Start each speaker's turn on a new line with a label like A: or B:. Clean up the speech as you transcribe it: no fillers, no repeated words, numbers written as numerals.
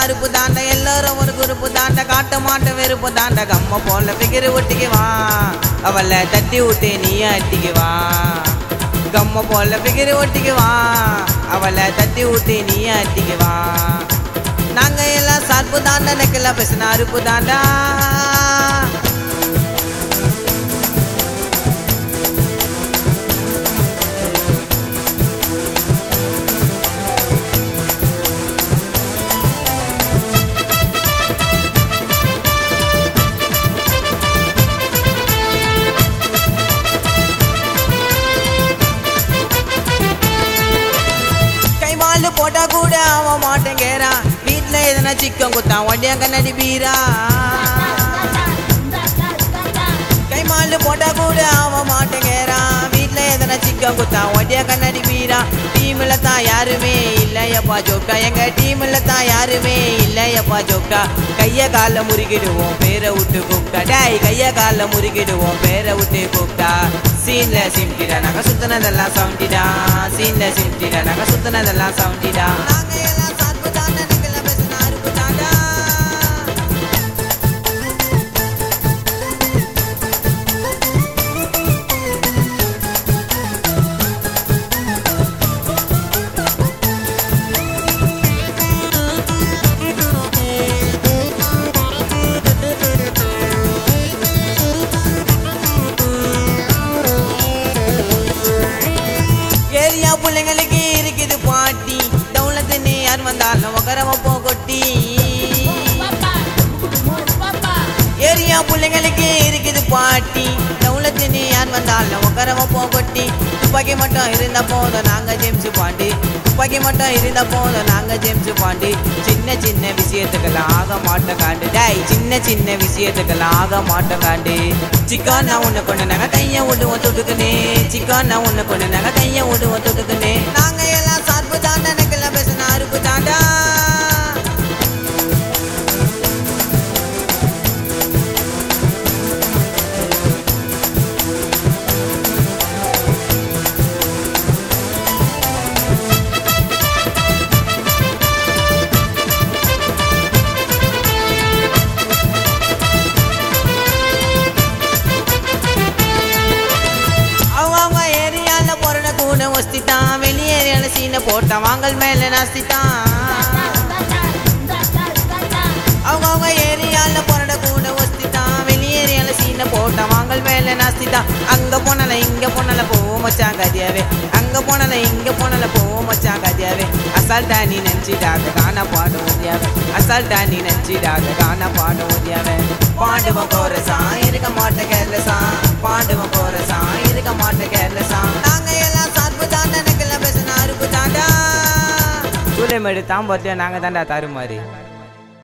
A: அருப்பு தாண்ட எல்லாரும் ஒரு குறுப்பு தாண்ட காட்ட மாட்ட வெறுப்பு தாண்ட கம்ம போல பிகிரு ஒட்டிக்குவா அவளை தட்டி விட்டு நீ அட்டிக்குவா கம்ம போல பிகிரு ஒட்டிக்குவா அவளை தட்டி விட்டு நீ அட்டிக்குவா நாங்க எல்லாம் சார்பு தாண்ட நெக்கல பேசின அருப்பு தாண்டா போட்டா கூட அவன் மாட்டேங்கிறா வீட்டுல எதனா சிக்கன் குத்தான் வண்டியா கண்ணாடி பீரா கைமாலு போட்டா கூட அவன் மாட்டேங்கிறா வீட்டுல எதனா சிக்கன் குத்தான் வண்டியா கண்ணாடி பீரா டீம்ல தான் யாருமே இல்லையப்பா ஜோக்கா எங்க டீம்ல தான் யாருமே இல்லையப்பா ஜோக்கா கைய கால முறுக்கிடுவோம் பேரை விட்டு கூப்பிட்டா டேய் கைய கால முறுக்கிடுவோம் பேரை விட்டு கூப்பிட்டா சீன்ல சிம்டிடா நாங்க சுத்தினதெல்லாம் சவுண்டிடா சீன்ல சிம்டிடா நாங்க சுத்தினதெல்லாம் சவுண்டிடா பிள்ளைங்களுக்கு இருக்குது பாட்டி தௌலத்துன்னு யார் வந்தாலும் உக்கரவ போகொட்டி ஏரியா பிள்ளைங்களுக்கு இருக்குது பாட்டி தௌலத்துன்னு யார் வந்தாலும் உக்கரவ போகொட்டி துப்பாக்கி மட்டும் இருந்த போதும் நாங்க ஜேம்ஸ் பாண்டி துப்பாக்கி மட்டும் இருந்த போதும் நாங்க ஜேம்ஸ் பாண்டி சின்ன சின்ன விஷயத்துக்கெல்லாம் ஆக மாட்டோம் காண்டு டாய் சின்ன சின்ன விஷயத்துக்கெல்லாம் ஆக மாட்டோம் காண்டு சிக்கன் நான் ஒண்ணு கொண்டு நாங்க கைய விடுவோம் தொட்டுக்குனே சிக்கன் நான் ஒண்ணு கொண்டு நாங்க கைய விடுவோம் தொட்டுக்குனே நாங்க எல்லாம் சார்பு தாண்டா நெக்கல பேசின அருப்பு தாண்டா வஸ்திதான் வெளியேறியான சீனை போட்டான் வாங்கல் மேல நாஸ்திதான் அவங்க ஏரியால பொறட கூட வஸ்திதான் வெளியேறியான சீனை போட்டான் வாங்கல் மேல நாஸ்திதான் அங்க போனால இங்க போனால போவோம் மச்சான் கதியாவே அங்க போனால இங்க போனால போவோம் மச்சான் கதியாவே அசால்ட்டா நீ நினைச்சிடாத காணா பாடும் ஓதியாவே அசால்ட்டா நீ நினைச்சிடாத காணா பாடும் ஓதியாவே பாண்டுவன் கோரசா இருக்க மாட்டேன் கேர்லசா பாண்டுவன் கோரசா இருக்க மாட்டேன் கேர்லசா நாங்க எல்லாம் சார்பு தாண்டா நெக்கல பேசின அருப்பு தாண்டா சூளைமேடு தாம்பத்தியம் நாங்க தாண்டா தருமாறி